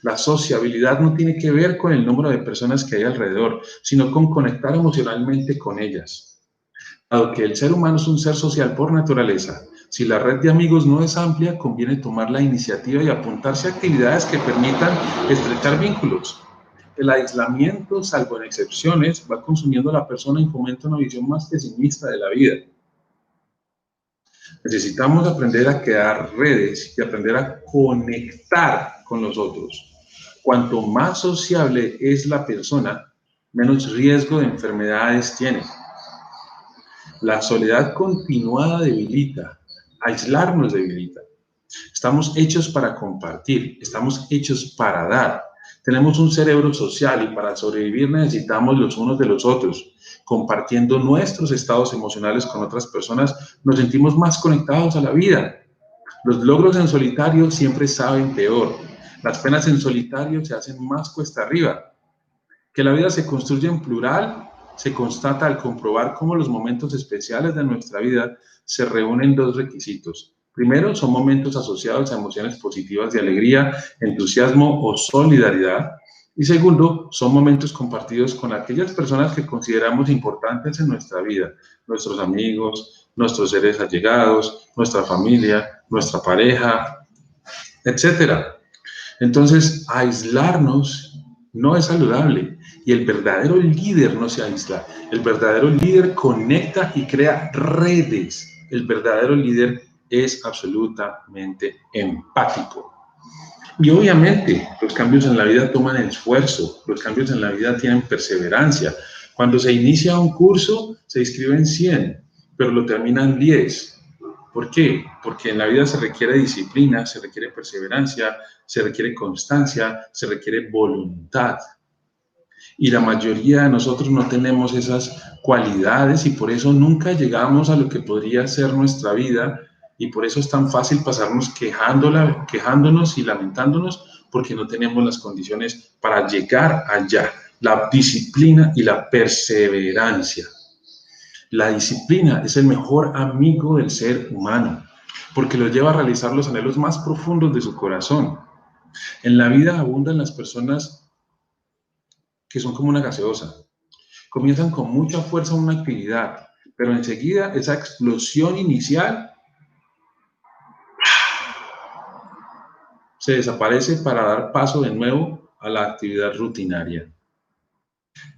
La sociabilidad no tiene que ver con el número de personas que hay alrededor, sino con conectar emocionalmente con ellas. Dado que el ser humano es un ser social por naturaleza, si la red de amigos no es amplia, conviene tomar la iniciativa y apuntarse a actividades que permitan estrechar vínculos. El aislamiento, salvo en excepciones, va consumiendo a la persona y fomenta una visión más pesimista de la vida. Necesitamos aprender a crear redes y aprender a conectar con los otros. Cuanto más sociable es la persona, menos riesgo de enfermedades tiene. La soledad continuada debilita, aislarnos debilita. Estamos hechos para compartir, estamos hechos para dar. Tenemos un cerebro social y para sobrevivir necesitamos los unos de los otros. Compartiendo nuestros estados emocionales con otras personas, nos sentimos más conectados a la vida. Los logros en solitario siempre saben peor. Las penas en solitario se hacen más cuesta arriba. Que la vida se construye en plural se constata al comprobar cómo los momentos especiales de nuestra vida se reúnen dos requisitos. Primero, son momentos asociados a emociones positivas de alegría, entusiasmo o solidaridad. Y segundo, son momentos compartidos con aquellas personas que consideramos importantes en nuestra vida, nuestros amigos, nuestros seres allegados, nuestra familia, nuestra pareja, etc. Entonces, aislarnos no es saludable y el verdadero líder no se aísla. El verdadero líder conecta y crea redes. El verdadero líder es absolutamente empático. Y obviamente los cambios en la vida toman esfuerzo, los cambios en la vida tienen perseverancia. Cuando se inicia un curso, se inscriben 100, pero lo terminan 10. ¿Por qué? Porque en la vida se requiere disciplina, se requiere perseverancia, se requiere constancia, se requiere voluntad. Y la mayoría de nosotros no tenemos esas cualidades y por eso nunca llegamos a lo que podría ser nuestra vida y por eso es tan fácil pasarnos quejándonos y lamentándonos porque no tenemos las condiciones para llegar allá. La disciplina y la perseverancia. La disciplina es el mejor amigo del ser humano, porque lo lleva a realizar los anhelos más profundos de su corazón. En la vida abundan las personas que son como una gaseosa. Comienzan con mucha fuerza una actividad, pero enseguida esa explosión inicial se desaparece para dar paso de nuevo a la actividad rutinaria.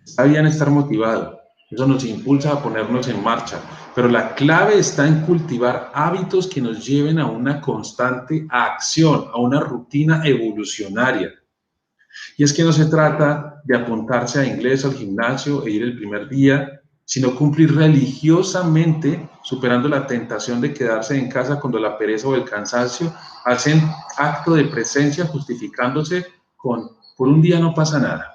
Está bien estar motivado, eso nos impulsa a ponernos en marcha, pero la clave está en cultivar hábitos que nos lleven a una constante acción, a una rutina evolucionaria. Y es que no se trata de apuntarse a inglés o al gimnasio e ir el primer día, sino cumplir religiosamente, superando la tentación de quedarse en casa cuando la pereza o el cansancio hacen acto de presencia, justificándose con por un día no pasa nada.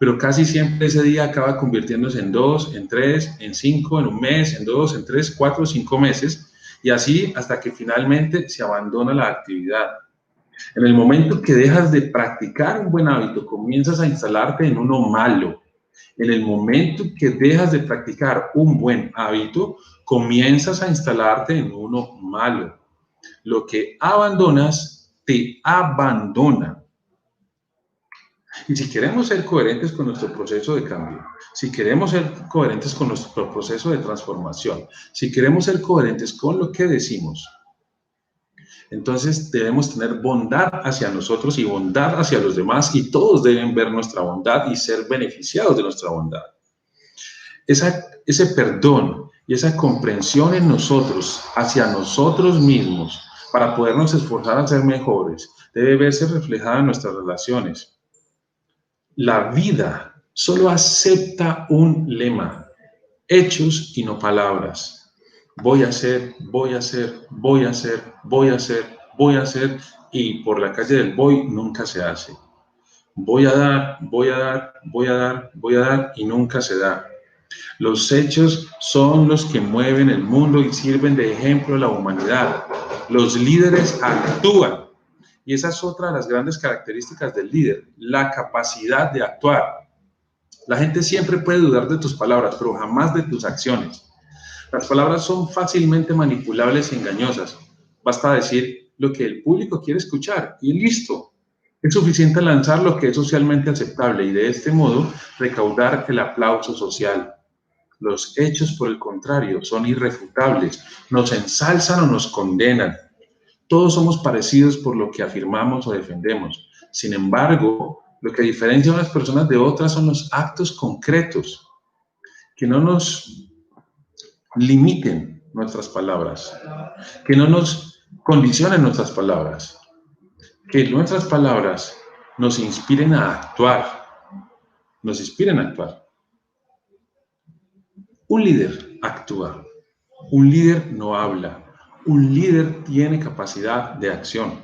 Pero casi siempre ese día acaba convirtiéndose en 2, en 3, en 5, en un mes, en 2, en 3, 4, 5 meses, y así hasta que finalmente se abandona la actividad. En el momento que dejas de practicar un buen hábito, comienzas a instalarte en uno malo. En el momento que dejas de practicar un buen hábito, comienzas a instalarte en uno malo. Lo que abandonas, te abandona. Y si queremos ser coherentes con nuestro proceso de cambio, si queremos ser coherentes con nuestro proceso de transformación, si queremos ser coherentes con lo que decimos, entonces debemos tener bondad hacia nosotros y bondad hacia los demás, y todos deben ver nuestra bondad y ser beneficiados de nuestra bondad. Ese perdón y esa comprensión en nosotros, hacia nosotros mismos, para podernos esforzar a ser mejores, debe verse reflejada en nuestras relaciones. La vida solo acepta un lema: hechos y no palabras. Voy a hacer, voy a hacer, voy a hacer, voy a hacer, voy a hacer, y por la calle del voy nunca se hace. Voy a dar, voy a dar, voy a dar, voy a dar, y nunca se da. Los hechos son los que mueven el mundo y sirven de ejemplo a la humanidad. Los líderes actúan. Y esa es otra de las grandes características del líder, la capacidad de actuar. La gente siempre puede dudar de tus palabras, pero jamás de tus acciones. Las palabras son fácilmente manipulables y engañosas. Basta decir lo que el público quiere escuchar y listo. Es suficiente lanzar lo que es socialmente aceptable y de este modo recaudar el aplauso social. Los hechos, por el contrario, son irrefutables. Nos ensalzan o nos condenan. Todos somos parecidos por lo que afirmamos o defendemos. Sin embargo, lo que diferencia a unas personas de otras son los actos concretos, que no nos limiten nuestras palabras, que no nos condicionen nuestras palabras, que nuestras palabras nos inspiren a actuar, nos inspiren a actuar. Un líder actúa, un líder no habla. Un líder tiene capacidad de acción,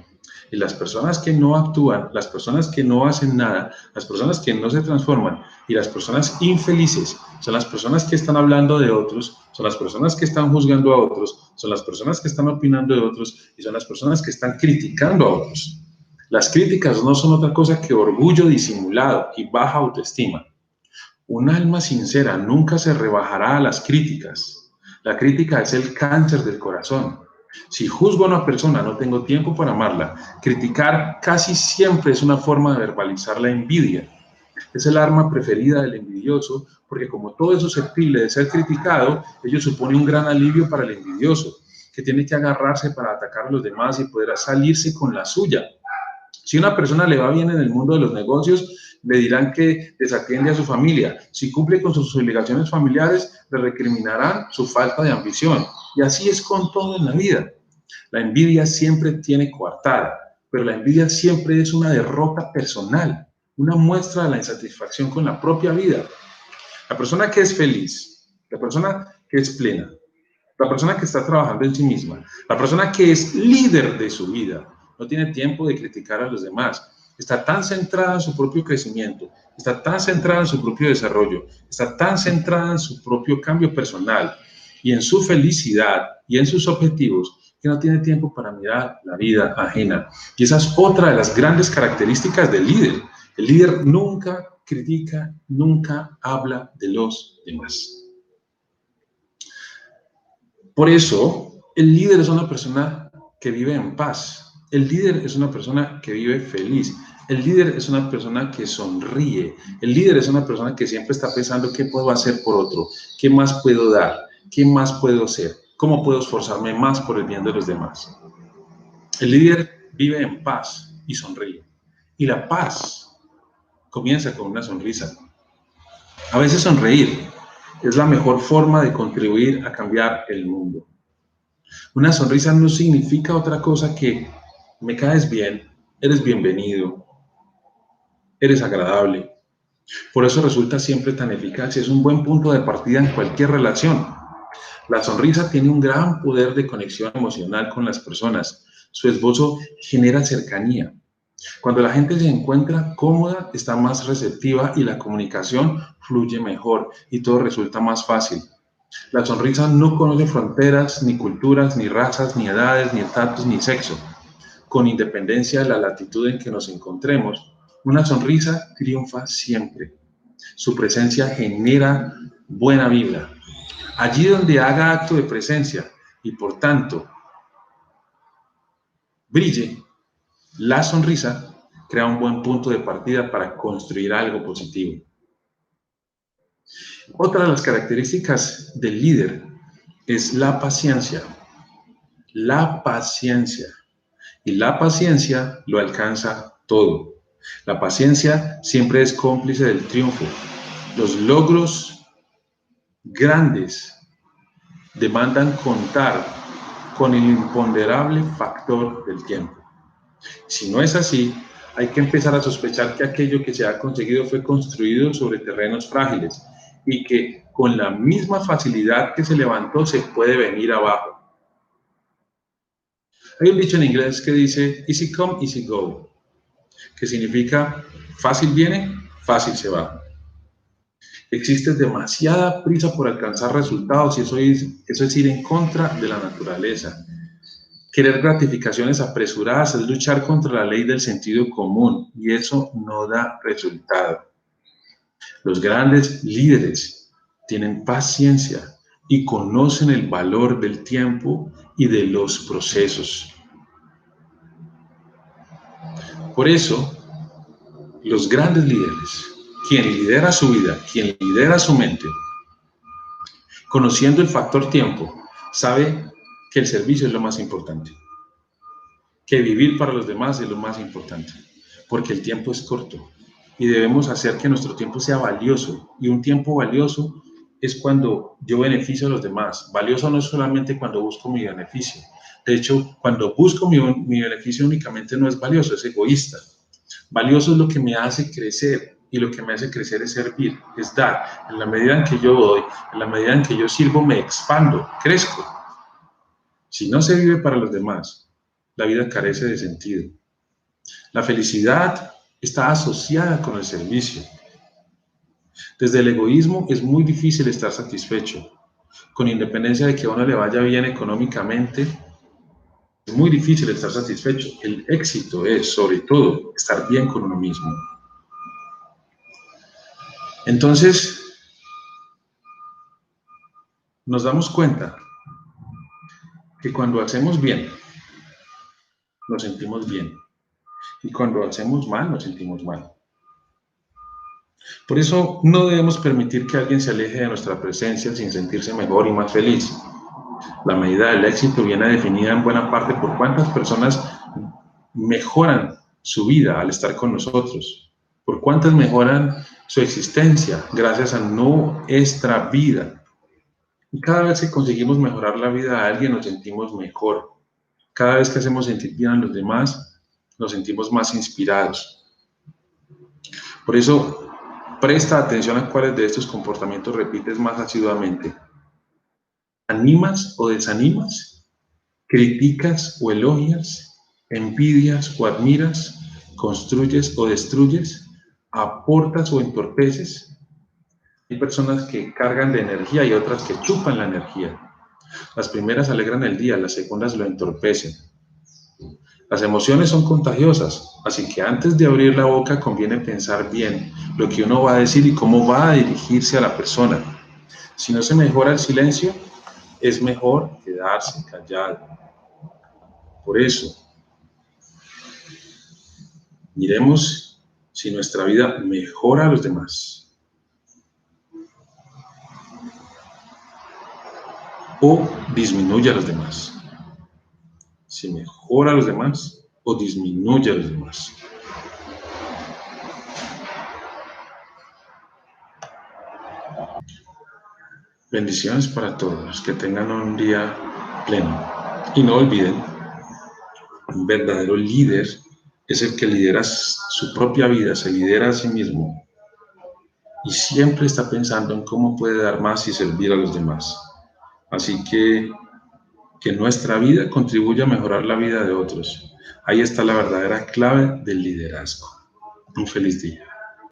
y las personas que no actúan, las personas que no hacen nada, las personas que no se transforman y las personas infelices son las personas que están hablando de otros, son las personas que están juzgando a otros, son las personas que están opinando de otros y son las personas que están criticando a otros. Las críticas no son otra cosa que orgullo disimulado y baja autoestima. Un alma sincera nunca se rebajará a las críticas. La crítica es el cáncer del corazón. Si juzgo a una persona, no tengo tiempo para amarla. Criticar casi siempre es una forma de verbalizar la envidia. Es el arma preferida del envidioso, porque como todo es susceptible de ser criticado, ello supone un gran alivio para el envidioso, que tiene que agarrarse para atacar a los demás y poder salirse con la suya. Si a una persona le va bien en el mundo de los negocios, le dirán que desatiende a su familia. Si cumple con sus obligaciones familiares, le recriminarán su falta de ambición. Y así es con todo en la vida. La envidia siempre tiene coartada, pero la envidia siempre es una derrota personal, una muestra de la insatisfacción con la propia vida. La persona que es feliz, la persona que es plena, la persona que está trabajando en sí misma, la persona que es líder de su vida, no tiene tiempo de criticar a los demás. Está tan centrada en su propio crecimiento, está tan centrada en su propio desarrollo, está tan centrada en su propio cambio personal y en su felicidad y en sus objetivos que no tiene tiempo para mirar la vida ajena. Y esa es otra de las grandes características del líder. El líder nunca critica, nunca habla de los demás. Por eso, el líder es una persona que vive en paz. El líder es una persona que vive feliz. El líder es una persona que sonríe. El líder es una persona que siempre está pensando qué puedo hacer por otro, qué más puedo dar, qué más puedo hacer, cómo puedo esforzarme más por el bien de los demás. El líder vive en paz. y sonríe. Y la paz comienza con una sonrisa. A veces sonreír es la mejor forma de contribuir a cambiar el mundo. Una sonrisa no significa otra cosa que me caes bien, eres bienvenido, eres agradable. Por eso resulta siempre tan eficaz y es un buen punto de partida en cualquier relación. La sonrisa tiene un gran poder de conexión emocional con las personas. Su esbozo genera cercanía. Cuando la gente se encuentra cómoda, está más receptiva y la comunicación fluye mejor y todo resulta más fácil. La sonrisa no conoce fronteras, ni culturas, ni razas, ni edades, ni estatus, ni sexo. Con independencia de la latitud en que nos encontremos, una sonrisa triunfa siempre. Su presencia genera buena vibra. Allí donde haga acto de presencia y por tanto brille, la sonrisa crea un buen punto de partida para construir algo positivo. Otra de las características del líder es la paciencia. La paciencia. Y la paciencia lo alcanza todo. La paciencia siempre es cómplice del triunfo. Los logros grandes demandan contar con el imponderable factor del tiempo. Si no es así, hay que empezar a sospechar que aquello que se ha conseguido fue construido sobre terrenos frágiles y que con la misma facilidad que se levantó se puede venir abajo. Hay un dicho en inglés que dice easy come, easy go, que significa fácil viene, fácil se va. Existe demasiada prisa por alcanzar resultados y eso es ir en contra de la naturaleza. Querer gratificaciones apresuradas es luchar contra la ley del sentido común y eso no da resultado. Los grandes líderes tienen paciencia y conocen el valor del tiempo y de los procesos. Por eso, los grandes líderes, quien lidera su vida, quien lidera su mente, conociendo el factor tiempo, sabe que el servicio es lo más importante, que vivir para los demás es lo más importante, porque el tiempo es corto y debemos hacer que nuestro tiempo sea valioso, y un tiempo valioso es cuando yo beneficio a los demás. Valioso no es solamente cuando busco mi beneficio. De hecho, cuando busco mi beneficio únicamente no es valioso, es egoísta. Valioso es lo que me hace crecer, y lo que me hace crecer es servir, es dar. En la medida en que yo doy, en la medida en que yo sirvo, me expando, crezco. Si no se vive para los demás, la vida carece de sentido. La felicidad está asociada con el servicio. Desde el egoísmo es muy difícil estar satisfecho. Con independencia de que a uno le vaya bien económicamente, es muy difícil estar satisfecho. El éxito es, sobre todo, estar bien con uno mismo. Entonces, nos damos cuenta que cuando hacemos bien, nos sentimos bien. Y cuando hacemos mal, nos sentimos mal. Por eso no debemos permitir que alguien se aleje de nuestra presencia sin sentirse mejor y más feliz. La medida del éxito viene definida en buena parte por cuántas personas mejoran su vida al estar con nosotros, por cuántas mejoran su existencia gracias a nuestra vida. Y cada vez que conseguimos mejorar la vida de alguien, nos sentimos mejor. Cada vez que hacemos sentir bien a los demás, nos sentimos más inspirados. Por eso, presta atención a cuáles de estos comportamientos repites más asiduamente. ¿Animas o desanimas? ¿Criticas o elogias? ¿Envidias o admiras? ¿Construyes o destruyes? ¿Aportas o entorpeces? Hay personas que cargan de energía y otras que chupan la energía. Las primeras alegran el día, las segundas lo entorpecen. Las emociones son contagiosas, así que antes de abrir la boca conviene pensar bien lo que uno va a decir y cómo va a dirigirse a la persona. Si no se mejora el silencio, es mejor quedarse callado. Por eso, miremos si nuestra vida mejora a los demás o disminuye a los demás. Si mejora a los demás o disminuye a los demás. Bendiciones para todos, que tengan un día pleno. Y no olviden, un verdadero líder es el que lidera su propia vida, se lidera a sí mismo y siempre está pensando en cómo puede dar más y servir a los demás. Así que nuestra vida contribuya a mejorar la vida de otros. Ahí está la verdadera clave del liderazgo. Un feliz día.